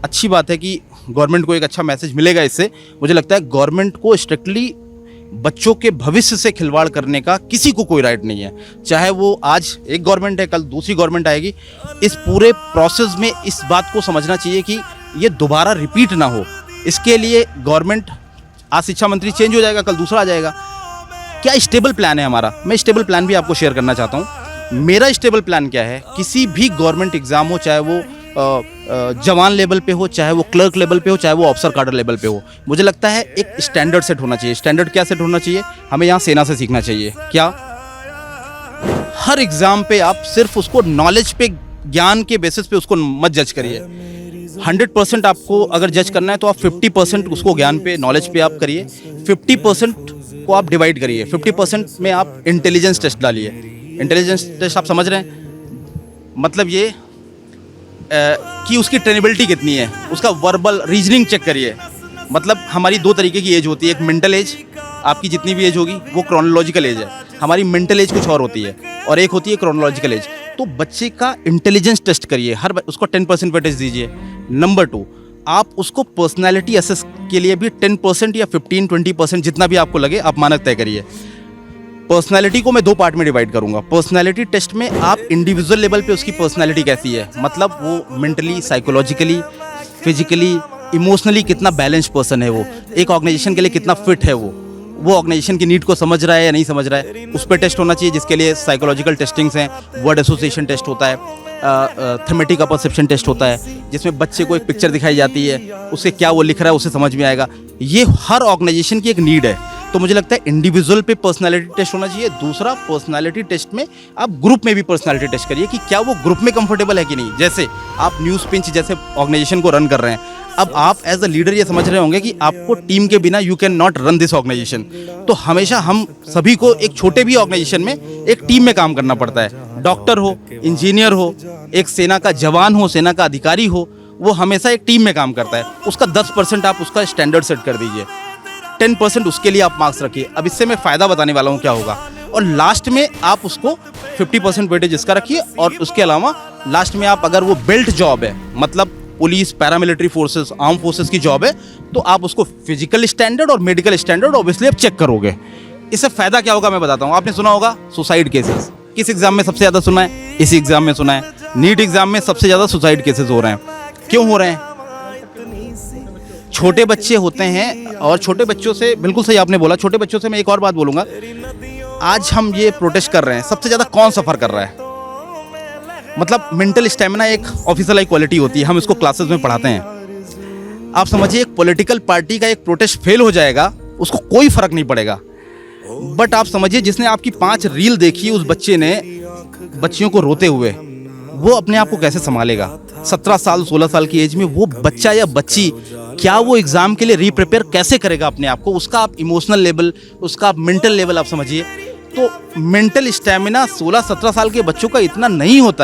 अच्छी बात है कि गवर्नमेंट को एक अच्छा मैसेज मिलेगा इससे। मुझे लगता है गवर्नमेंट को स्ट्रिक्टली बच्चों के भविष्य से खिलवाड़ करने का किसी को कोई राइट नहीं है, चाहे वो आज एक गवर्नमेंट है कल दूसरी गवर्नमेंट आएगी। इस पूरे प्रोसेस में इस बात को समझना चाहिए कि ये दोबारा रिपीट ना हो। इसके लिए गवर्नमेंट, आज शिक्षा मंत्री चेंज हो जाएगा कल दूसरा आ जाएगा। क्या स्टेबल प्लान है हमारा? मैं स्टेबल प्लान भी आपको शेयर करना चाहता हूँ। मेरा स्टेबल प्लान क्या है, किसी भी गवर्नमेंट एग्ज़ाम हो, चाहे वो जवान लेवल पे हो, चाहे वो क्लर्क लेवल पे हो, चाहे वो ऑफिसर कार्डर लेवल पे हो, मुझे लगता है एक स्टैंडर्ड सेट होना चाहिए। स्टैंडर्ड क्या सेट होना चाहिए? हमें यहाँ सेना से सीखना चाहिए। क्या हर एग्ज़ाम पे आप सिर्फ उसको नॉलेज पे, ज्ञान के बेसिस पे उसको मत जज करिए। 100% आपको अगर जज करना है तो आप 50% उसको ज्ञान पे, नॉलेज पे आप करिए, 50% को आप डिवाइड करिए, 50% में आप इंटेलिजेंस टेस्ट डालिए। इंटेलिजेंस टेस्ट आप समझ रहे हैं? मतलब ये कि उसकी ट्रेनेबिलिटी कितनी है, उसका वर्बल रीजनिंग चेक करिए। मतलब हमारी दो तरीके की एज होती है, एक मेंटल एज, आपकी जितनी भी एज होगी वो क्रोनोलॉजिकल एज है, हमारी मेंटल एज कुछ और होती है, और एक होती है क्रोनोलॉजिकल एज। तो बच्चे का इंटेलिजेंस टेस्ट करिए, हर उसको 10% वेटेज दीजिए। नंबर 2, आप उसको पर्सनैलिटी असेस के लिए भी 10% या 15-20% जितना भी आपको लगे आप मानक तय करिए। पर्सनैलिटी को मैं 2 पार्ट में डिवाइड करूंगा। पर्सनैलिटी टेस्ट में आप इंडिविजुअल लेवल पे उसकी पर्सनैलिटी कैसी है, मतलब वो मेंटली, साइकोलॉजिकली, फिजिकली, इमोशनली कितना बैलेंस पर्सन है, वो एक ऑर्गेनाइजेशन के लिए कितना फिट है, वो ऑर्गेनाइजेशन की नीड को समझ रहा है या नहीं समझ रहा है, उस पर टेस्ट होना चाहिए। जिसके लिए साइकोलॉजिकल टेस्टिंग्स हैं, वर्ड एसोसिएशन टेस्ट होता है, थीमेटिक का परसेप्शन टेस्ट होता है, जिसमें बच्चे को एक पिक्चर दिखाई जाती है, उससे क्या वो लिख रहा है उसे समझ में आएगा। ये हर ऑर्गेनाइजेशन की एक नीड है। तो मुझे लगता है इंडिविजुअल पे पर्सनालिटी टेस्ट होना चाहिए। दूसरा, पर्सनालिटी टेस्ट में आप ग्रुप में भी पर्सनालिटी टेस्ट करिए कि क्या वो ग्रुप में कंफर्टेबल है कि नहीं। जैसे आप न्यूज़ पिंच जैसे ऑर्गेनाइजेशन को रन कर रहे हैं, अब आप एज अ लीडर ये समझ रहे होंगे कि आपको टीम के बिना you cannot run this organisation. तो हमेशा हम सभी को एक छोटे भी ऑर्गेनाइजेशन में एक टीम में काम करना पड़ता है। डॉक्टर हो, इंजीनियर हो, एक सेना का जवान हो, सेना का अधिकारी हो, वो हमेशा एक टीम में काम करता है। उसका 10% आप उसका स्टैंडर्ड सेट कर दीजिए, 10% उसके लिए आप मार्क्स रखिए। अब इससे मैं फ़ायदा बताने वाला हूँ क्या होगा, और लास्ट में आप उसको 50% वेटेज इसका रखिए। और उसके अलावा लास्ट में आप, अगर वो बेल्ट जॉब है, मतलब police, paramilitary forces, arm forces की जॉब है, तो आप उसको फिजिकल स्टैंडर्ड और मेडिकल स्टैंडर्ड ऑब्वियसली आप चेक करोगे। इससे फ़ायदा क्या होगा मैं बताता हूँ। आपने सुना होगा सुसाइड केसेस, किस एग्जाम में सबसे ज़्यादा सुना है? इसी एग्जाम में सुना है। नीट एग्जाम में सबसे ज़्यादा सुसाइड केसेस हो रहे हैं। क्यों हो रहे हैं? छोटे बच्चे होते हैं, और छोटे बच्चों से, बिल्कुल सही आपने बोला, छोटे बच्चों से मैं एक और बात बोलूँगा। आज हम ये प्रोटेस्ट कर रहे हैं, सबसे ज़्यादा कौन सफ़र कर रहा है? मतलब मेंटल स्टेमिना एक ऑफिसर लाइक क्वालिटी होती है, हम इसको क्लासेस में पढ़ाते हैं। आप समझिए एक पॉलिटिकल पार्टी का एक प्रोटेस्ट फेल हो जाएगा, उसको कोई फ़र्क नहीं पड़ेगा। बट आप समझिए जिसने आपकी 5 रील देखी, उस बच्चे ने बच्चियों को रोते हुए, वो अपने आप को कैसे संभालेगा? 17 साल 16 साल की एज में वो बच्चा या बच्ची, क्या वो एग्ज़ाम के लिए रीप्रिपेयर कैसे करेगा अपने आप को? उसका आप इमोशनल लेवल, उसका आप मेंटल लेवल आप समझिए। तो मेंटल स्टैमिना 16-17 साल के बच्चों का इतना नहीं होता।